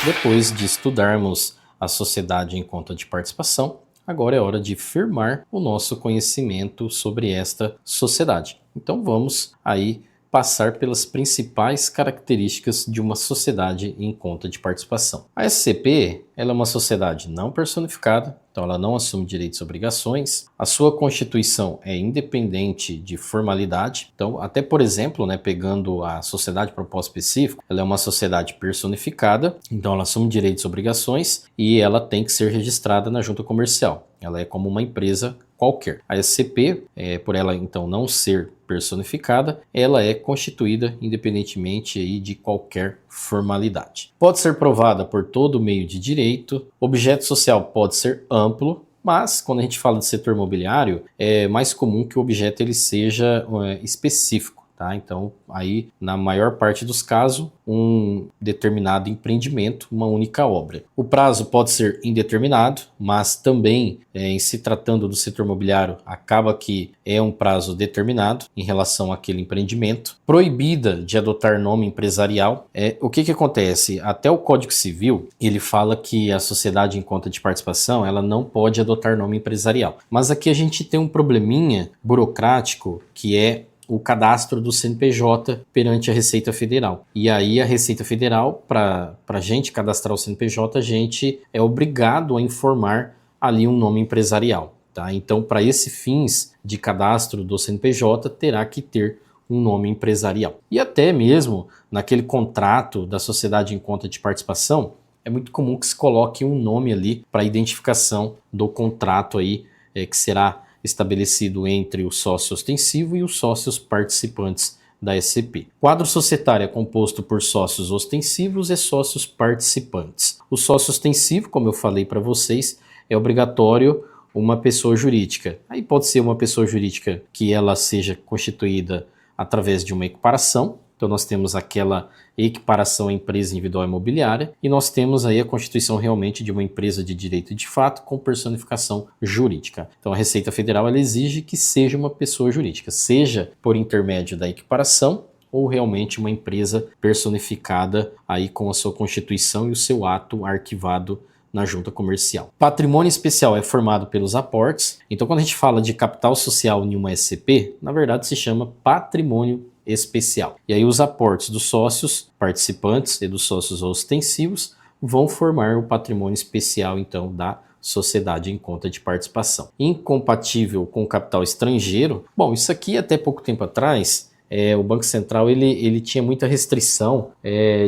Depois de estudarmos a sociedade em conta de participação, agora é hora de firmar o nosso conhecimento sobre esta sociedade. Então vamos aí passar pelas principais características de uma sociedade em conta de participação. A SCP, ela é uma sociedade não personificada, então ela não assume direitos e obrigações. A sua constituição é independente de formalidade. Então, até por exemplo, pegando a sociedade propósito específico, ela é uma sociedade personificada, então ela assume direitos e obrigações e ela tem que ser registrada na junta comercial. Ela é como uma empresa qualquer. A SCP, por ela então não ser personificada, ela é constituída independentemente aí de qualquer formalidade. Pode ser provada por todo meio de direito, objeto social pode ser amplo, mas quando a gente fala de setor imobiliário, é mais comum que o objeto ele seja específico. Tá? Então, aí, na maior parte dos casos, um determinado empreendimento, uma única obra. O prazo pode ser indeterminado, mas também, em se tratando do setor imobiliário, acaba que é um prazo determinado em relação àquele empreendimento. Proibida de adotar nome empresarial. O que acontece? Até o Código Civil, ele fala que a sociedade em conta de participação, ela não pode adotar nome empresarial. Mas aqui a gente tem um probleminha burocrático que é o cadastro do CNPJ perante a Receita Federal. E aí a Receita Federal, para a gente cadastrar o CNPJ, a gente é obrigado a informar ali um nome empresarial. Tá? Então, para esses fins de cadastro do CNPJ, terá que ter um nome empresarial. E até mesmo naquele contrato da sociedade em conta de participação, é muito comum que se coloque um nome ali para identificação do contrato aí, que será estabelecido entre o sócio ostensivo e os sócios participantes da SCP. Quadro societário é composto por sócios ostensivos e sócios participantes. O sócio ostensivo, como eu falei para vocês, é obrigatório uma pessoa jurídica. Aí pode ser uma pessoa jurídica que ela seja constituída através de uma equiparação. Então nós temos aquela equiparação à empresa individual imobiliária e nós temos aí a constituição realmente de uma empresa de direito de fato com personificação jurídica. Então a Receita Federal ela exige que seja uma pessoa jurídica, seja por intermédio da equiparação ou realmente uma empresa personificada aí com a sua constituição e o seu ato arquivado na junta comercial. Patrimônio especial é formado pelos aportes. Então quando a gente fala de capital social em uma SCP, na verdade se chama patrimônio especial. E aí os aportes dos sócios participantes e dos sócios ostensivos vão formar o patrimônio especial então da sociedade em conta de participação. Incompatível com capital estrangeiro. Bom, isso aqui até pouco tempo atrás, o Banco Central ele tinha muita restrição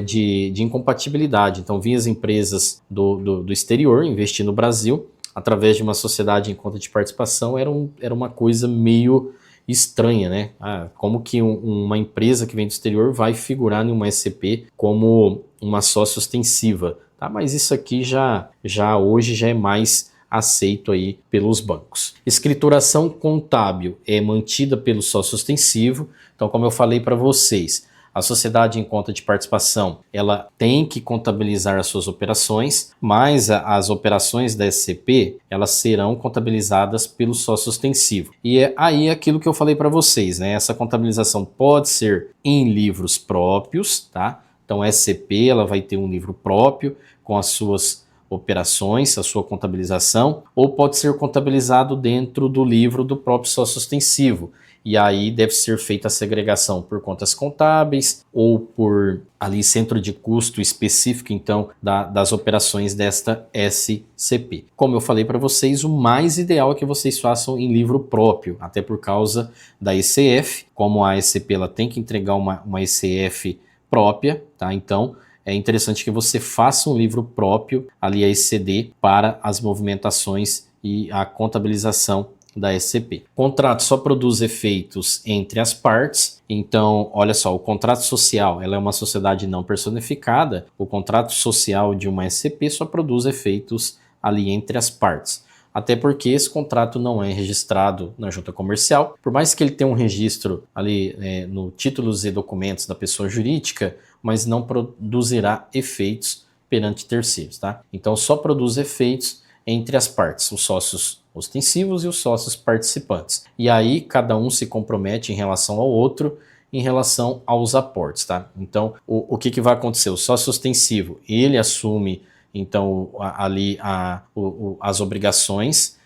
de incompatibilidade. Então vinha as empresas do exterior investir no Brasil através de uma sociedade em conta de participação, era uma coisa meio estranha, né? Como que uma empresa que vem do exterior vai figurar em uma SCP como uma sócia ostensiva, tá? Mas isso aqui hoje já é mais aceito aí pelos bancos. Escrituração contábil é mantida pelo sócio ostensivo. Então, como eu falei para vocês, a sociedade em conta de participação, ela tem que contabilizar as suas operações, mas as operações da SCP, elas serão contabilizadas pelo sócio ostensivo. E é aí aquilo que eu falei para vocês, né? Essa contabilização pode ser em livros próprios, tá? Então a SCP, ela vai ter um livro próprio com as suas operações, a sua contabilização, ou pode ser contabilizado dentro do livro do próprio sócio ostensivo. E aí deve ser feita a segregação por contas contábeis ou por ali centro de custo específico, então, das operações desta SCP. Como eu falei para vocês, o mais ideal é que vocês façam em livro próprio, até por causa da ECF, como a SCP ela tem que entregar uma ECF própria, tá? Então, é interessante que você faça um livro próprio, ali a ECD, para as movimentações e a contabilização da SCP. O contrato só produz efeitos entre as partes, então, olha só, o contrato social, ela é uma sociedade não personificada, o contrato social de uma SCP só produz efeitos ali entre as partes. Até porque esse contrato não é registrado na junta comercial, por mais que ele tenha um registro ali no títulos e documentos da pessoa jurídica, mas não produzirá efeitos perante terceiros, tá? Então só produz efeitos entre as partes, os sócios ostensivos e os sócios participantes. E aí cada um se compromete em relação ao outro em relação aos aportes, tá? Então, o que vai acontecer? O sócio ostensivo, ele assume, então, as obrigações,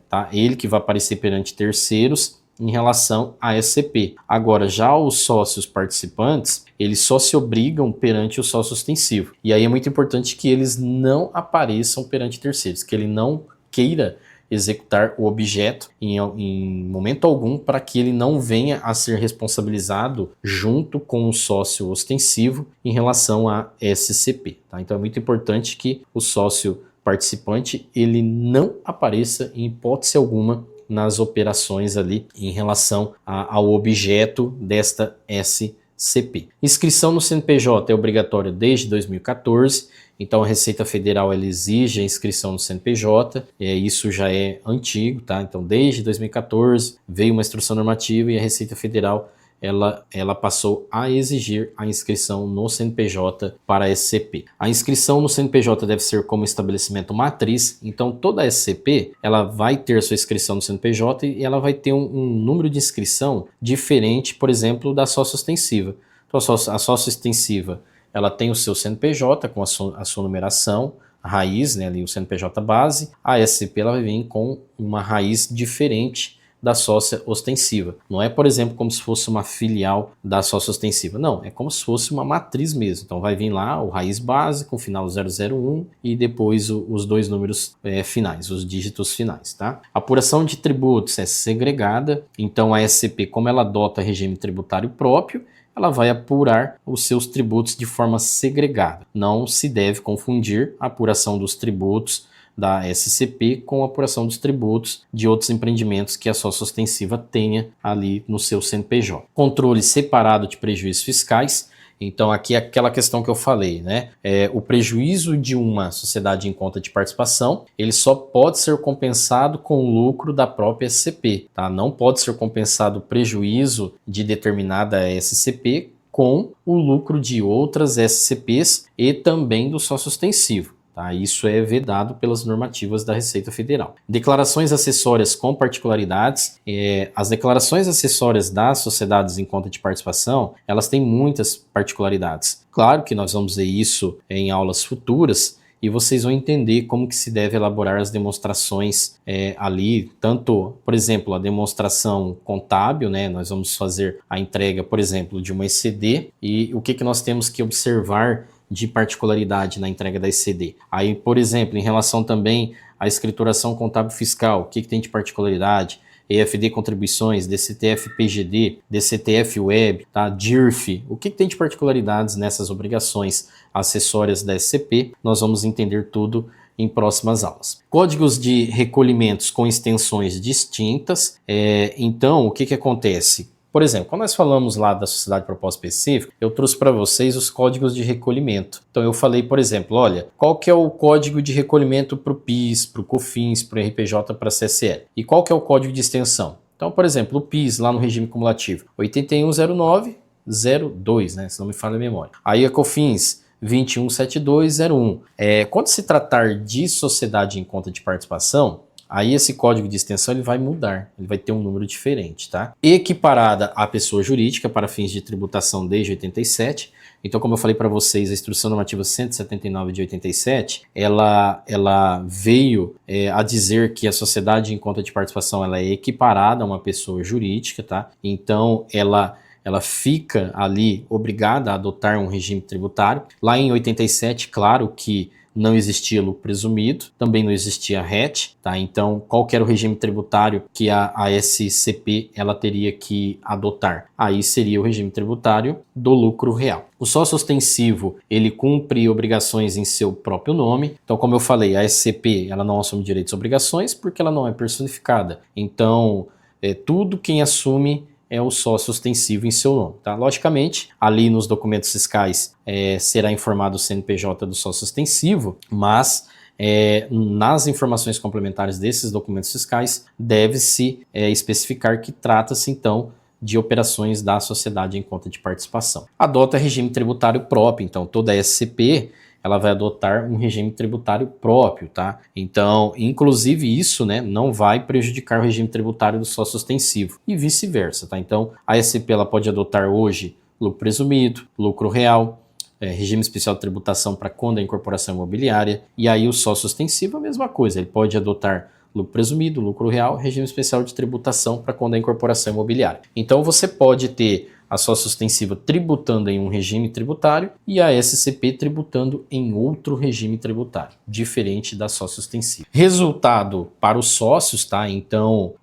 tá? Ele que vai aparecer perante terceiros em relação à SCP. Agora, já os sócios participantes, eles só se obrigam perante o sócio ostensivo. E aí é muito importante que eles não apareçam perante terceiros, que ele não queira executar o objeto em momento algum, para que ele não venha a ser responsabilizado junto com o sócio ostensivo em relação a SCP. Tá? Então é muito importante que o sócio participante ele não apareça em hipótese alguma nas operações ali em relação ao objeto desta SCP. Inscrição no CNPJ é obrigatória desde 2014, então a Receita Federal ela exige a inscrição no CNPJ, isso já é antigo, tá? Então desde 2014 veio uma instrução normativa e a Receita Federal ela passou a exigir a inscrição no CNPJ para a SCP. A inscrição no CNPJ deve ser como estabelecimento matriz, então toda a SCP ela vai ter sua inscrição no CNPJ e ela vai ter um número de inscrição diferente, por exemplo, da sócio ostensiva. Então a sócio ostensiva ela tem o seu CNPJ com a sua numeração, a raiz, né, ali o CNPJ base, a SCP ela vai vir com uma raiz diferente da sócia ostensiva. Não é, por exemplo, como se fosse uma filial da sócia ostensiva. Não, é como se fosse uma matriz mesmo. Então vai vir lá o raiz base com o final 001 e depois os dois números finais, os dígitos finais, tá? A apuração de tributos é segregada, então a SCP, como ela adota regime tributário próprio, ela vai apurar os seus tributos de forma segregada. Não se deve confundir a apuração dos tributos da SCP com a apuração dos tributos de outros empreendimentos que a sócia ostensiva tenha ali no seu CNPJ. Controle separado de prejuízos fiscais. Então aqui é aquela questão que eu falei, né? O prejuízo de uma sociedade em conta de participação, ele só pode ser compensado com o lucro da própria SCP, tá? Não pode ser compensado o prejuízo de determinada SCP com o lucro de outras SCPs e também do sócio ostensivo. Tá? Isso é vedado pelas normativas da Receita Federal. Declarações acessórias com particularidades. As declarações acessórias das sociedades em conta de participação, elas têm muitas particularidades. Claro que nós vamos ver isso em aulas futuras e vocês vão entender como que se deve elaborar as demonstrações ali, tanto, por exemplo, a demonstração contábil, né? Nós vamos fazer a entrega, por exemplo, de uma ECD e o que nós temos que observar de particularidade na entrega da ECD. Aí, por exemplo, em relação também à escrituração contábil fiscal, o que tem de particularidade? EFD contribuições, DCTF PGD, DCTF Web, tá? DIRF, o que tem de particularidades nessas obrigações acessórias da SCP? Nós vamos entender tudo em próximas aulas. Códigos de recolhimentos com extensões distintas. Então, o que acontece? Por exemplo, quando nós falamos lá da sociedade de propósito específico, eu trouxe para vocês os códigos de recolhimento. Então eu falei, por exemplo, olha, qual que é o código de recolhimento para o PIS, para o COFINS, para o RPJ, para a CSL? E qual que é o código de extensão? Então, por exemplo, o PIS lá no regime cumulativo, 810902, né, se não me falha a memória. Aí a COFINS, 217201. Quando se tratar de sociedade em conta de participação, aí esse código de extensão ele vai mudar, ele vai ter um número diferente, tá? Equiparada à pessoa jurídica para fins de tributação desde 87. Então, como eu falei para vocês, a Instrução Normativa 179 de 87, ela veio a dizer que a sociedade em conta de participação ela é equiparada a uma pessoa jurídica, tá? Então, ela fica ali obrigada a adotar um regime tributário. Lá em 87, claro que não existia lucro presumido, também não existia RET, tá? Então, qual que era o regime tributário que a SCP ela teria que adotar? Aí seria o regime tributário do lucro real. O sócio ostensivo, ele cumpre obrigações em seu próprio nome. Então, como eu falei, a SCP ela não assume direitos e obrigações porque ela não é personificada. Então, tudo quem assume é o sócio ostensivo em seu nome. Tá? Logicamente, ali nos documentos fiscais será informado o CNPJ do sócio ostensivo, mas nas informações complementares desses documentos fiscais deve-se especificar que trata-se então de operações da sociedade em conta de participação. Adota regime tributário próprio, então toda a SCP ela vai adotar um regime tributário próprio, tá? Então, inclusive isso, né, não vai prejudicar o regime tributário do sócio ostensivo e vice-versa, tá? Então, a SCP ela pode adotar hoje lucro presumido, lucro real, regime especial de tributação para quando a incorporação imobiliária, e aí o sócio ostensivo a mesma coisa, ele pode adotar lucro presumido, lucro real, regime especial de tributação para quando a incorporação imobiliária. Então você pode ter a sócio ostensiva tributando em um regime tributário e a SCP tributando em outro regime tributário, diferente da sócio ostensiva. Resultado para os sócios, tá? Então,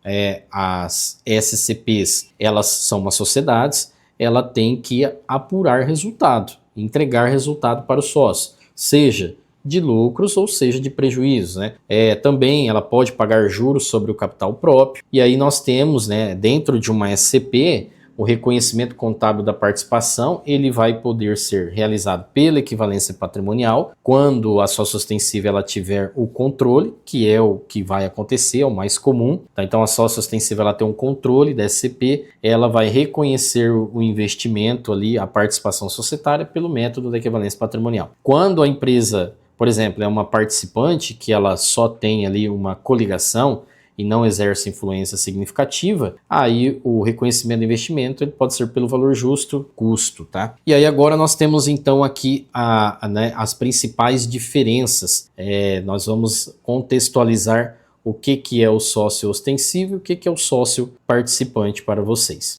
as SCPs, elas são umas sociedades, ela tem que apurar resultado, entregar resultado para o sócio, seja de lucros ou seja de prejuízos, né? Também ela pode pagar juros sobre o capital próprio, e aí nós temos, né, dentro de uma SCP, o reconhecimento contábil da participação, ele vai poder ser realizado pela equivalência patrimonial, quando a sócio ostensiva ela tiver o controle, que é o que vai acontecer, é o mais comum. Tá? Então a sócio ostensiva ela tem um controle da SCP, ela vai reconhecer o investimento ali, a participação societária, pelo método da equivalência patrimonial. Quando a empresa, por exemplo, é uma participante que ela só tem ali uma coligação, e não exerce influência significativa, aí o reconhecimento do investimento ele pode ser pelo valor justo, custo, tá? E aí agora nós temos então aqui as principais diferenças. Nós vamos contextualizar o que é o sócio ostensivo e o que é o sócio participante para vocês.